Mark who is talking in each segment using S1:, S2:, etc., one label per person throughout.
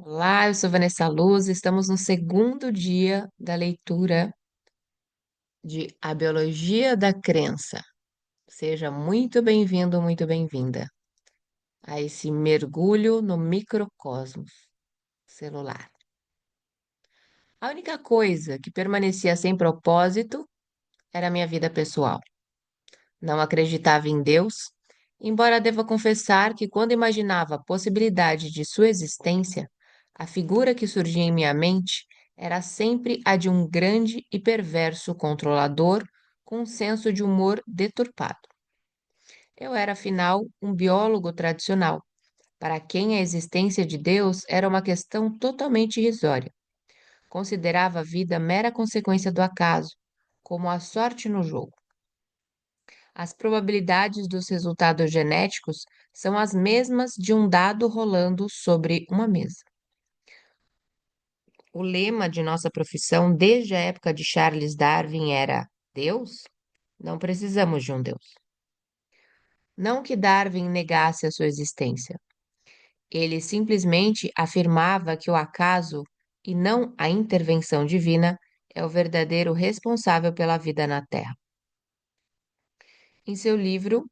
S1: Olá, eu sou Vanessa Luz. Estamos no segundo dia da leitura de A Biologia da Crença. Seja muito bem-vindo, muito bem-vinda a esse mergulho no microcosmos celular. A única coisa que permanecia sem propósito era a minha vida pessoal. Não acreditava em Deus, embora deva confessar que quando imaginava a possibilidade de sua existência, a figura que surgia em minha mente era sempre a de um grande e perverso controlador com um senso de humor deturpado. Eu era, afinal, um biólogo tradicional, para quem a existência de Deus era uma questão totalmente irrisória. Considerava a vida mera consequência do acaso, como a sorte no jogo. As probabilidades dos resultados genéticos são as mesmas de um dado rolando sobre uma mesa. O lema de nossa profissão, desde a época de Charles Darwin, era: Deus? Não precisamos de um Deus. Não que Darwin negasse a sua existência. Ele simplesmente afirmava que o acaso, e não a intervenção divina, é o verdadeiro responsável pela vida na Terra. Em seu livro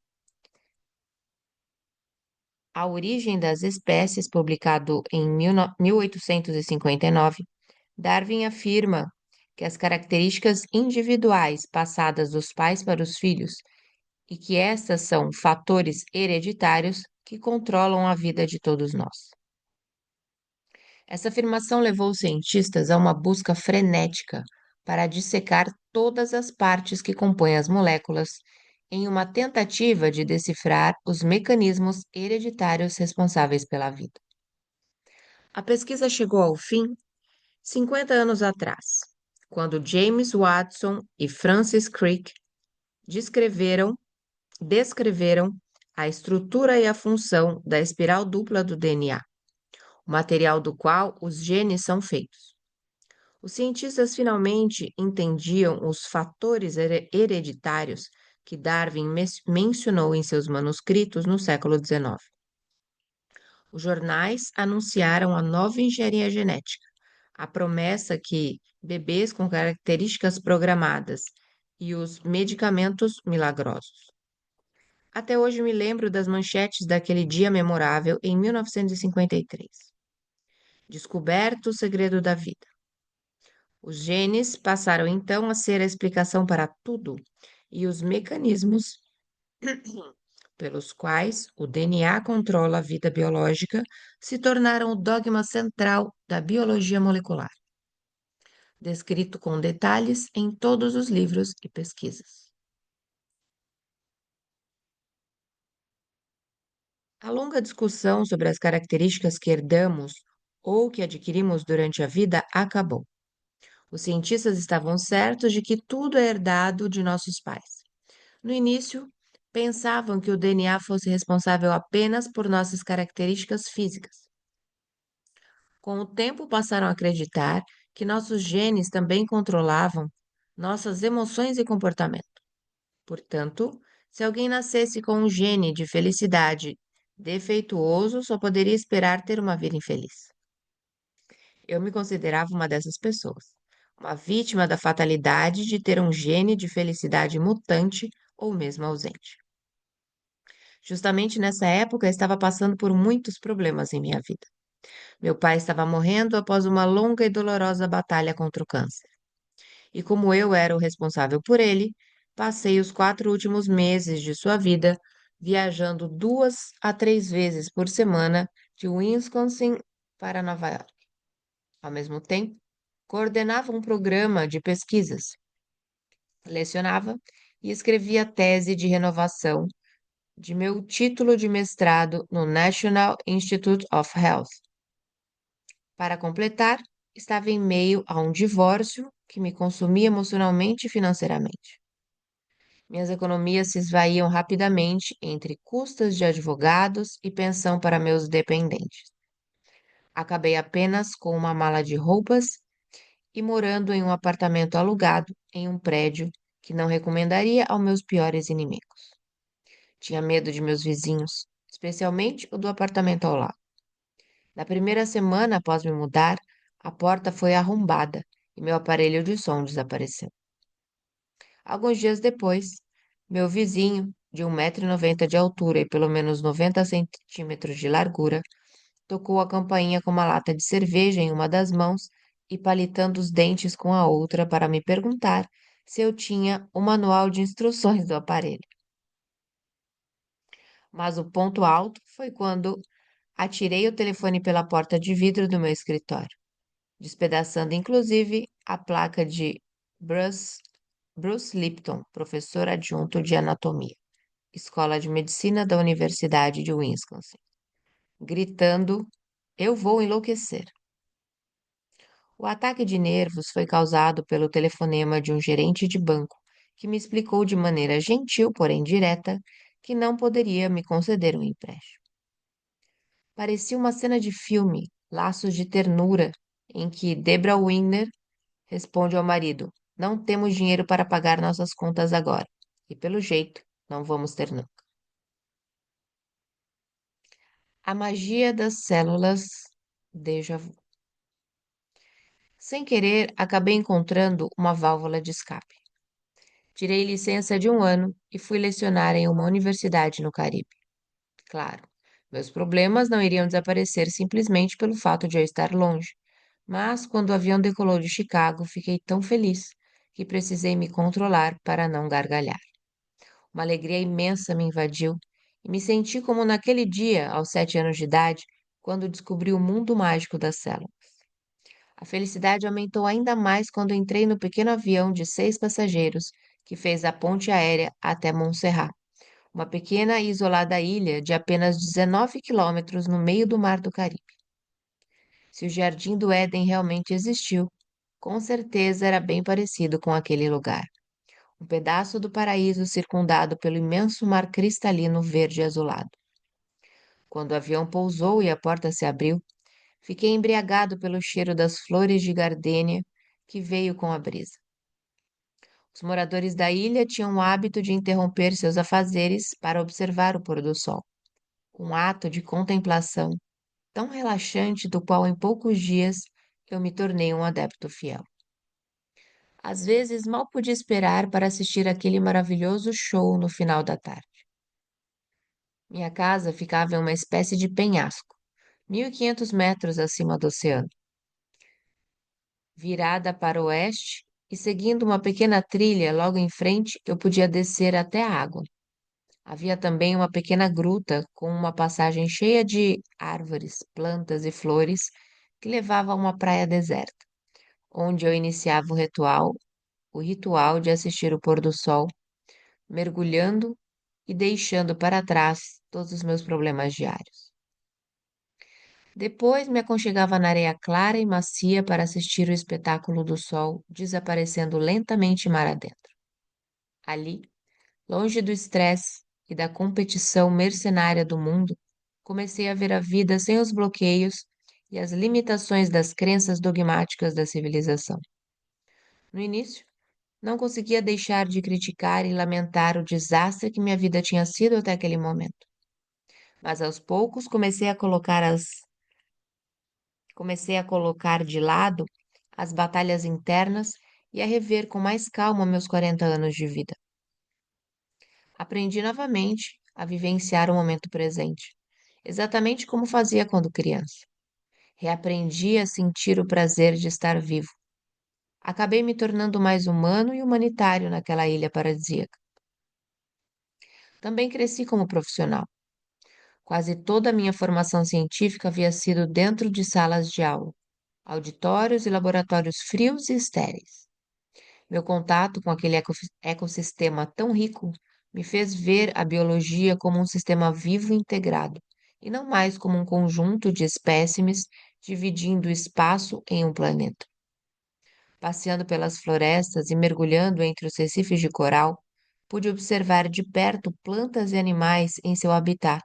S1: A Origem das Espécies, publicado em 1859, Darwin afirma que as características individuais passadas dos pais para os filhos e que estas são fatores hereditários que controlam a vida de todos nós. Essa afirmação levou os cientistas a uma busca frenética para dissecar todas as partes que compõem as moléculas em uma tentativa de decifrar os mecanismos hereditários responsáveis pela vida. A pesquisa chegou ao fim 50 anos atrás, quando James Watson e Francis Crick descreveram, descreveram a estrutura e a função da espiral dupla do DNA, o material do qual os genes são feitos. Os cientistas finalmente entendiam os fatores hereditários que Darwin mencionou em seus manuscritos no século XIX. Os jornais anunciaram a nova engenharia genética, a promessa que bebês com características programadas e os medicamentos milagrosos. Até hoje me lembro das manchetes daquele dia memorável em 1953. Descoberto o segredo da vida. Os genes passaram então a ser a explicação para tudo e os mecanismos pelos quais o DNA controla a vida biológica se tornaram o dogma central da biologia molecular, descrito com detalhes em todos os livros e pesquisas. A longa discussão sobre as características que herdamos ou que adquirimos durante a vida acabou. Os cientistas estavam certos de que tudo é herdado de nossos pais. No início, pensavam que o DNA fosse responsável apenas por nossas características físicas. Com o tempo, passaram a acreditar que nossos genes também controlavam nossas emoções e comportamento. Portanto, se alguém nascesse com um gene de felicidade defeituoso, só poderia esperar ter uma vida infeliz. Eu me considerava uma dessas pessoas, uma vítima da fatalidade de ter um gene de felicidade mutante ou mesmo ausente. Justamente nessa época, estava passando por muitos problemas em minha vida. Meu pai estava morrendo após uma longa e dolorosa batalha contra o câncer. E como eu era o responsável por ele, passei os 4 últimos meses de sua vida viajando 2 a 3 vezes por semana de Wisconsin para Nova York. Ao mesmo tempo, coordenava um programa de pesquisas, lecionava e escrevia tese de renovação de meu título de mestrado no National Institute of Health. Para completar, estava em meio a um divórcio que me consumia emocionalmente e financeiramente. Minhas economias se esvaíam rapidamente entre custas de advogados e pensão para meus dependentes. Acabei apenas com uma mala de roupas e morando em um apartamento alugado em um prédio que não recomendaria aos meus piores inimigos. Tinha medo de meus vizinhos, especialmente o do apartamento ao lado. Na primeira semana após me mudar, a porta foi arrombada e meu aparelho de som desapareceu. Alguns dias depois, meu vizinho, de 1,90 m de altura e pelo menos 90 centímetros de largura, tocou a campainha com uma lata de cerveja em uma das mãos e palitando os dentes com a outra para me perguntar se eu tinha o manual de instruções do aparelho. Mas o ponto alto foi quando atirei o telefone pela porta de vidro do meu escritório, despedaçando inclusive a placa de Bruce, Bruce Lipton, professor adjunto de anatomia, Escola de Medicina da Universidade de Wisconsin, gritando: Eu vou enlouquecer. O ataque de nervos foi causado pelo telefonema de um gerente de banco, que me explicou de maneira gentil, porém direta, que não poderia me conceder um empréstimo. Parecia uma cena de filme, Laços de Ternura, em que Debra Winger responde ao marido: Não temos dinheiro para pagar nossas contas agora. E pelo jeito, não vamos ter nunca. A magia das células déjà vu. Sem querer, acabei encontrando uma válvula de escape. Tirei licença de 1 ano e fui lecionar em uma universidade no Caribe. Claro, meus problemas não iriam desaparecer simplesmente pelo fato de eu estar longe, mas quando o avião decolou de Chicago, fiquei tão feliz que precisei me controlar para não gargalhar. Uma alegria imensa me invadiu e me senti como naquele dia, aos 7 anos de idade, quando descobri o mundo mágico da célula. A felicidade aumentou ainda mais quando entrei no pequeno avião de 6 passageiros que fez a ponte aérea até Montserrat, uma pequena e isolada ilha de apenas 19 quilômetros no meio do Mar do Caribe. Se o Jardim do Éden realmente existiu, com certeza era bem parecido com aquele lugar. Um pedaço do paraíso circundado pelo imenso mar cristalino verde azulado. Quando o avião pousou e a porta se abriu, fiquei embriagado pelo cheiro das flores de gardênia que veio com a brisa. Os moradores da ilha tinham o hábito de interromper seus afazeres para observar o pôr do sol, um ato de contemplação tão relaxante do qual em poucos dias eu me tornei um adepto fiel. Às vezes mal pude esperar para assistir aquele maravilhoso show no final da tarde. Minha casa ficava em uma espécie de penhasco, 1.500 metros acima do oceano. Virada para o oeste e seguindo uma pequena trilha logo em frente, eu podia descer até a água. Havia também uma pequena gruta com uma passagem cheia de árvores, plantas e flores que levava a uma praia deserta, onde eu iniciava o ritual de assistir o pôr do sol, mergulhando e deixando para trás todos os meus problemas diários. Depois me aconchegava na areia clara e macia para assistir o espetáculo do sol desaparecendo lentamente mar adentro. Ali, longe do estresse e da competição mercenária do mundo, comecei a ver a vida sem os bloqueios e as limitações das crenças dogmáticas da civilização. No início, não conseguia deixar de criticar e lamentar o desastre que minha vida tinha sido até aquele momento. Mas aos poucos comecei a colocar de lado as batalhas internas e a rever com mais calma meus 40 anos de vida. Aprendi novamente a vivenciar o momento presente, exatamente como fazia quando criança. Reaprendi a sentir o prazer de estar vivo. Acabei me tornando mais humano e humanitário naquela ilha paradisíaca. Também cresci como profissional. Quase toda a minha formação científica havia sido dentro de salas de aula, auditórios e laboratórios frios e estéreis. Meu contato com aquele ecossistema tão rico me fez ver a biologia como um sistema vivo e integrado, e não mais como um conjunto de espécimes dividindo o espaço em um planeta. Passeando pelas florestas e mergulhando entre os recifes de coral, pude observar de perto plantas e animais em seu habitat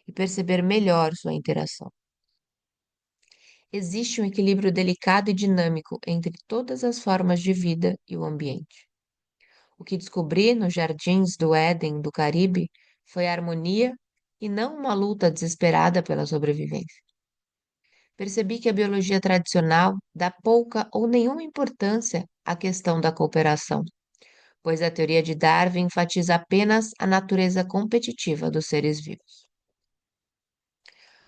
S1: e perceber melhor sua interação. Existe um equilíbrio delicado e dinâmico entre todas as formas de vida e o ambiente. O que descobri nos jardins do Éden do Caribe foi a harmonia e não uma luta desesperada pela sobrevivência. percebi que a biologia tradicional dá pouca ou nenhuma importância à questão da cooperação, pois a teoria de Darwin enfatiza apenas a natureza competitiva dos seres vivos.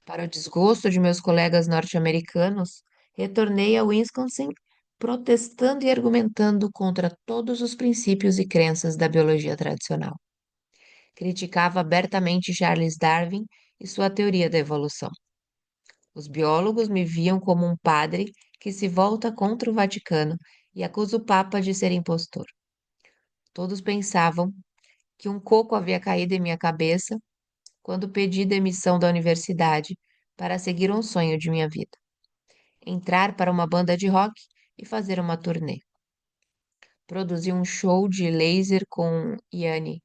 S1: Para o desgosto de meus colegas norte-americanos, retornei a Wisconsin protestando e argumentando contra todos os princípios e crenças da biologia tradicional. Criticava abertamente Charles Darwin e sua teoria da evolução. Os biólogos me viam como um padre que se volta contra o Vaticano e acusa o Papa de ser impostor. Todos pensavam que um coco havia caído em minha cabeça quando pedi demissão da universidade para seguir um sonho de minha vida: entrar para uma banda de rock e fazer uma turnê. Produzi um show de laser com Yanni,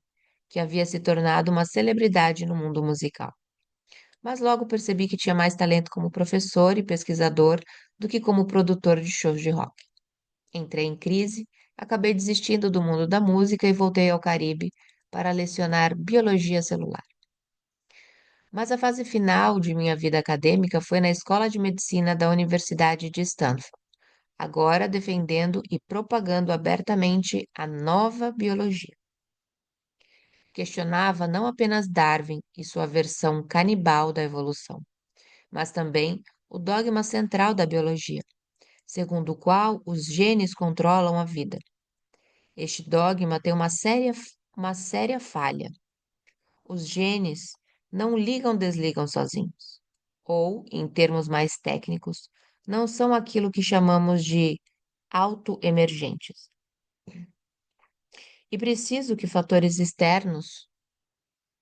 S1: que havia se tornado uma celebridade no mundo musical. Mas logo percebi que tinha mais talento como professor e pesquisador do que como produtor de shows de rock. Entrei em crise, acabei desistindo do mundo da música e voltei ao Caribe para lecionar biologia celular. Mas a fase final de minha vida acadêmica foi na Escola de Medicina da Universidade de Stanford, agora defendendo e propagando abertamente a nova biologia. Questionava não apenas Darwin e sua versão canibal da evolução, mas também o dogma central da biologia, segundo o qual os genes controlam a vida. Este dogma tem uma séria falha. Os genes não ligam-desligam sozinhos, ou, em termos mais técnicos, não são aquilo que chamamos de autoemergentes. E preciso que fatores externos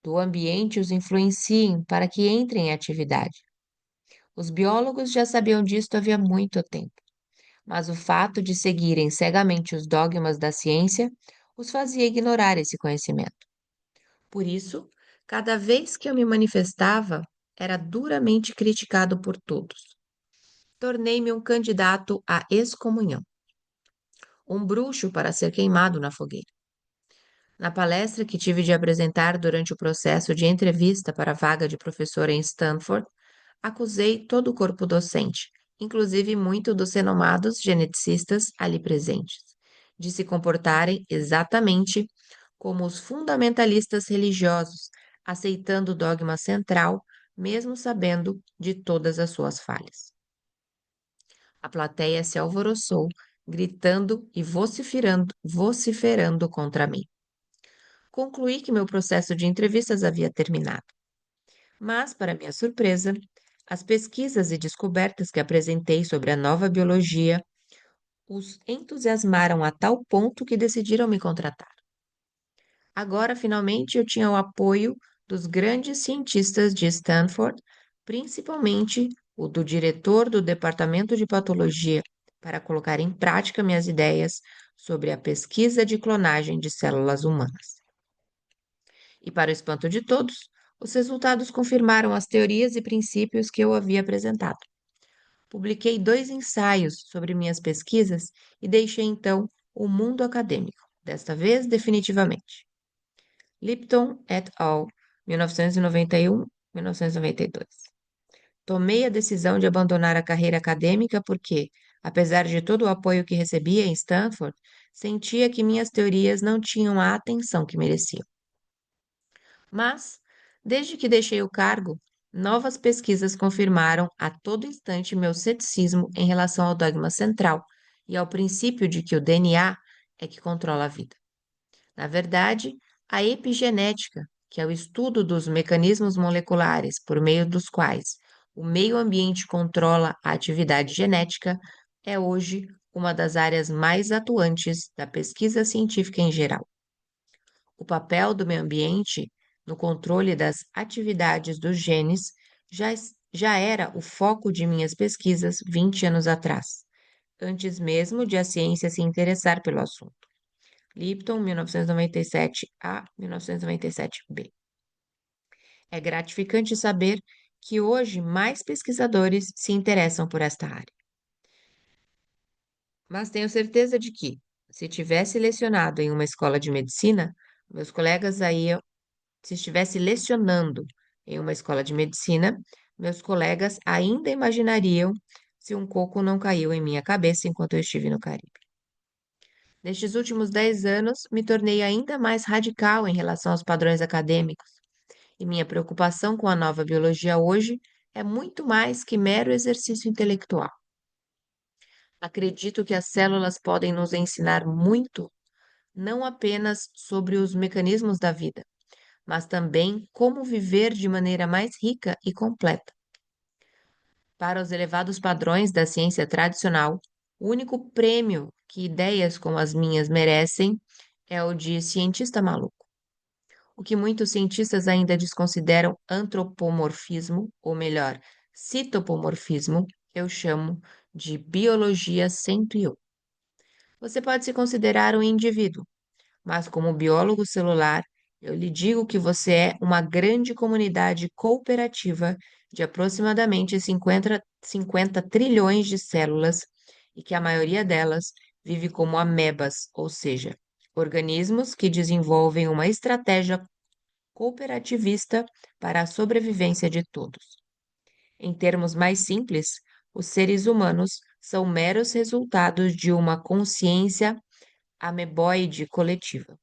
S1: do ambiente os influenciem para que entrem em atividade. Os biólogos já sabiam disso havia muito tempo, mas o fato de seguirem cegamente os dogmas da ciência os fazia ignorar esse conhecimento. Por isso, cada vez que eu me manifestava, era duramente criticado por todos. Tornei-me um candidato à excomunhão, um bruxo para ser queimado na fogueira. Na palestra que tive de apresentar durante o processo de entrevista para a vaga de professora em Stanford, acusei todo o corpo docente, inclusive muito dos renomados geneticistas ali presentes, de se comportarem exatamente como os fundamentalistas religiosos, aceitando o dogma central, mesmo sabendo de todas as suas falhas. A plateia se alvoroçou, gritando e vociferando contra mim. Concluí que meu processo de entrevistas havia terminado. Mas, para minha surpresa, as pesquisas e descobertas que apresentei sobre a nova biologia os entusiasmaram a tal ponto que decidiram me contratar. Agora, finalmente, eu tinha o apoio dos grandes cientistas de Stanford, principalmente o do diretor do Departamento de Patologia, para colocar em prática minhas ideias sobre a pesquisa de clonagem de células humanas. E, para o espanto de todos, os resultados confirmaram as teorias e princípios que eu havia apresentado. Publiquei 2 ensaios sobre minhas pesquisas e deixei então o mundo acadêmico, desta vez definitivamente. Lipton et al., 1991-1992. Tomei a decisão de abandonar a carreira acadêmica porque, apesar de todo o apoio que recebia em Stanford, sentia que minhas teorias não tinham a atenção que mereciam. Mas, desde que deixei o cargo, novas pesquisas confirmaram a todo instante meu ceticismo em relação ao dogma central e ao princípio de que o DNA é que controla a vida. Na verdade, a epigenética, que é o estudo dos mecanismos moleculares por meio dos quais o meio ambiente controla a atividade genética, é hoje uma das áreas mais atuantes da pesquisa científica em geral. O papel do meio ambiente no controle das atividades dos genes já era o foco de minhas pesquisas 20 anos atrás, antes mesmo de a ciência se interessar pelo assunto. Lipton, 1997 a 1997b. É gratificante saber que hoje mais pesquisadores se interessam por esta área. Mas tenho certeza de que, se tivesse lecionado em uma escola de medicina, se estivesse lecionando em uma escola de medicina, Meus colegas ainda imaginariam se um coco não caiu em minha cabeça enquanto eu estive no Caribe. Nestes últimos 10 anos, me tornei ainda mais radical em relação aos padrões acadêmicos, e minha preocupação com a nova biologia hoje é muito mais que mero exercício intelectual. Acredito que as células podem nos ensinar muito, não apenas sobre os mecanismos da vida, mas também como viver de maneira mais rica e completa. Para os elevados padrões da ciência tradicional, o único prêmio que ideias como as minhas merecem é o de cientista maluco. O que muitos cientistas ainda desconsideram antropomorfismo, ou melhor, citopomorfismo, eu chamo de biologia 101. Você pode se considerar um indivíduo, mas como biólogo celular, eu lhe digo que você é uma grande comunidade cooperativa de aproximadamente 50 trilhões de células e que a maioria delas vive como amebas, ou seja, organismos que desenvolvem uma estratégia cooperativista para a sobrevivência de todos. Em termos mais simples, os seres humanos são meros resultados de uma consciência ameboide coletiva.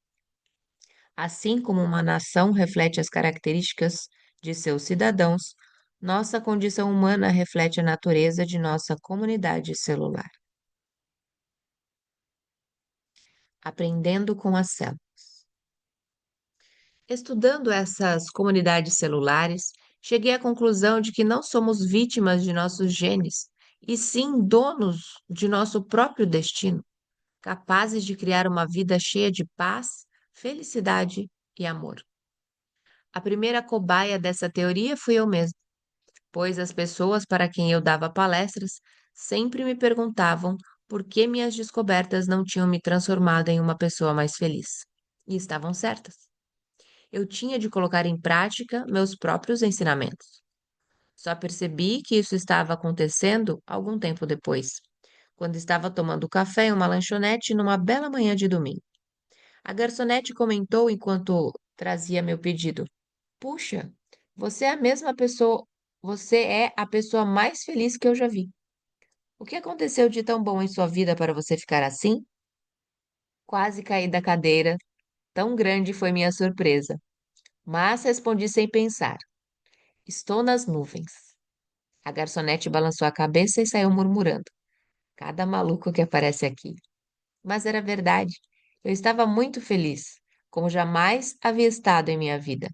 S1: Assim como uma nação reflete as características de seus cidadãos, nossa condição humana reflete a natureza de nossa comunidade celular. Aprendendo com a célula. Estudando essas comunidades celulares, cheguei à conclusão de que não somos vítimas de nossos genes, e sim donos de nosso próprio destino, capazes de criar uma vida cheia de paz, felicidade e amor. A primeira cobaia dessa teoria fui eu mesma, pois as pessoas para quem eu dava palestras sempre me perguntavam por que minhas descobertas não tinham me transformado em uma pessoa mais feliz. E estavam certas. Eu tinha de colocar em prática meus próprios ensinamentos. Só percebi que isso estava acontecendo algum tempo depois, quando estava tomando café em uma lanchonete numa bela manhã de domingo. A garçonete comentou enquanto trazia meu pedido: Puxa, você é a mesma pessoa, você é a pessoa mais feliz que eu já vi. O que aconteceu de tão bom em sua vida para você ficar assim? Quase caí da cadeira, tão grande foi minha surpresa, mas respondi sem pensar: Estou nas nuvens. A garçonete balançou a cabeça e saiu murmurando: Cada maluco que aparece aqui. Mas era verdade. Eu estava muito feliz, como jamais havia estado em minha vida.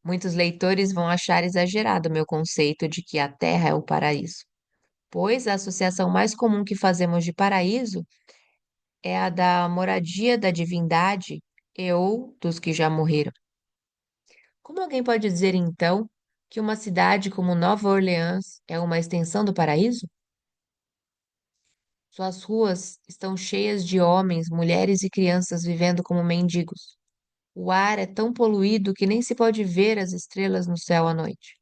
S1: Muitos leitores vão achar exagerado meu conceito de que a Terra é o paraíso, pois a associação mais comum que fazemos de paraíso é a da moradia da divindade e ou dos que já morreram. Como alguém pode dizer, então, que uma cidade como Nova Orleans é uma extensão do paraíso? Suas ruas estão cheias de homens, mulheres e crianças vivendo como mendigos. O ar é tão poluído que nem se pode ver as estrelas no céu à noite.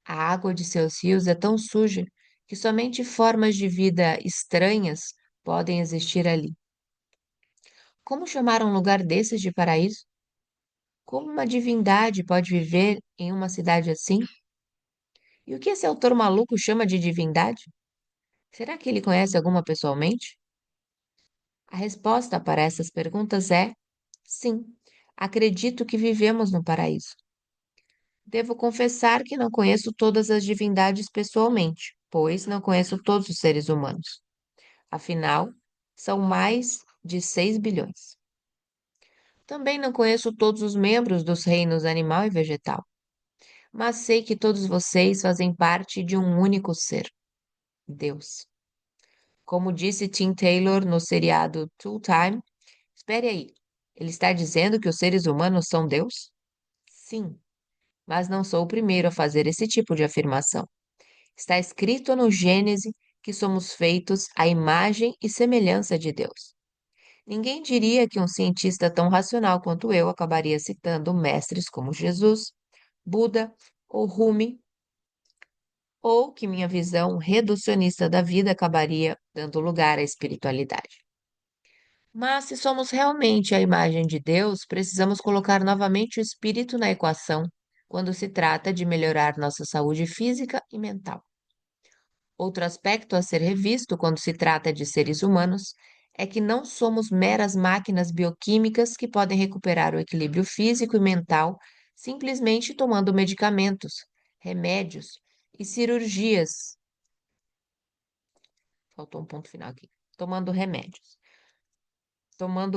S1: A água de seus rios é tão suja que somente formas de vida estranhas podem existir ali. Como chamar um lugar desses de paraíso? Como uma divindade pode viver em uma cidade assim? E o que esse autor maluco chama de divindade? Será que ele conhece alguma pessoalmente? A resposta para essas perguntas é sim. Acredito que vivemos no paraíso. Devo confessar que não conheço todas as divindades pessoalmente, pois não conheço todos os seres humanos. Afinal, são mais de 6 bilhões. Também não conheço todos os membros dos reinos animal e vegetal, mas sei que todos vocês fazem parte de um único ser, Deus. Como disse Tim Taylor no seriado Tool Time, espere aí, ele está dizendo que os seres humanos são Deus? Sim, mas não sou o primeiro a fazer esse tipo de afirmação. Está escrito no Gênesis que somos feitos à imagem e semelhança de Deus. Ninguém diria que um cientista tão racional quanto eu acabaria citando mestres como Jesus, Buda ou Rumi, ou que minha visão reducionista da vida acabaria dando lugar à espiritualidade. Mas se somos realmente a imagem de Deus, precisamos colocar novamente o espírito na equação, quando se trata de melhorar nossa saúde física e mental. Outro aspecto a ser revisto quando se trata de seres humanos é que não somos meras máquinas bioquímicas que podem recuperar o equilíbrio físico e mental simplesmente tomando medicamentos, remédios e cirurgias. Faltou um ponto final aqui. Tomando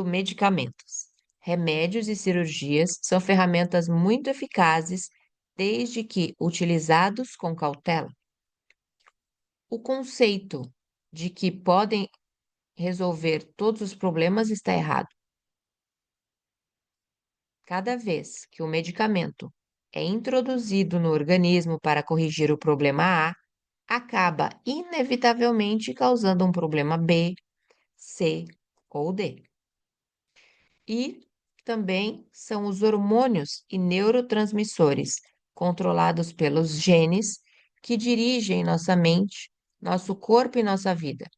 S1: medicamentos. Remédios e cirurgias são ferramentas muito eficazes desde que utilizados com cautela. O conceito de que podem resolver todos os problemas está errado. Cada vez que o medicamento é introduzido no organismo para corrigir o problema A, acaba inevitavelmente causando um problema B, C ou D. E também são os hormônios e neurotransmissores controlados pelos genes que dirigem nossa mente, nosso corpo e nossa vida,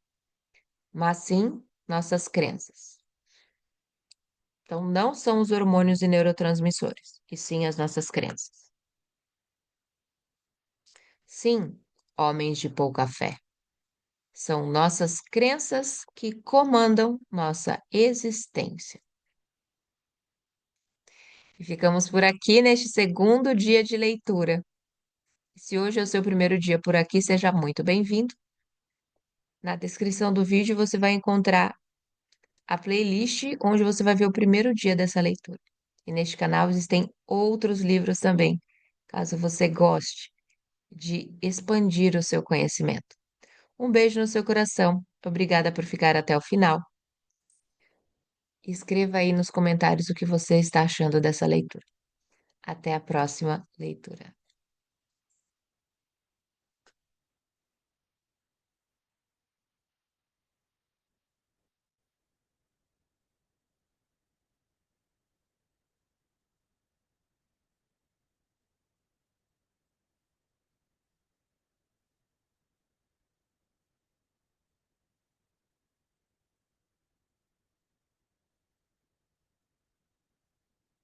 S1: mas sim nossas crenças. Então, não são os hormônios e neurotransmissores, e sim as nossas crenças. Sim, homens de pouca fé. São nossas crenças que comandam nossa existência. E ficamos por aqui neste segundo dia de leitura. Se hoje é o seu primeiro dia por aqui, seja muito bem-vindo. Na descrição do vídeo você vai encontrar a playlist onde você vai ver o primeiro dia dessa leitura. E neste canal existem outros livros também, caso você goste de expandir o seu conhecimento. Um beijo no seu coração. Obrigada por ficar até o final. Escreva aí nos comentários o que você está achando dessa leitura. Até a próxima leitura.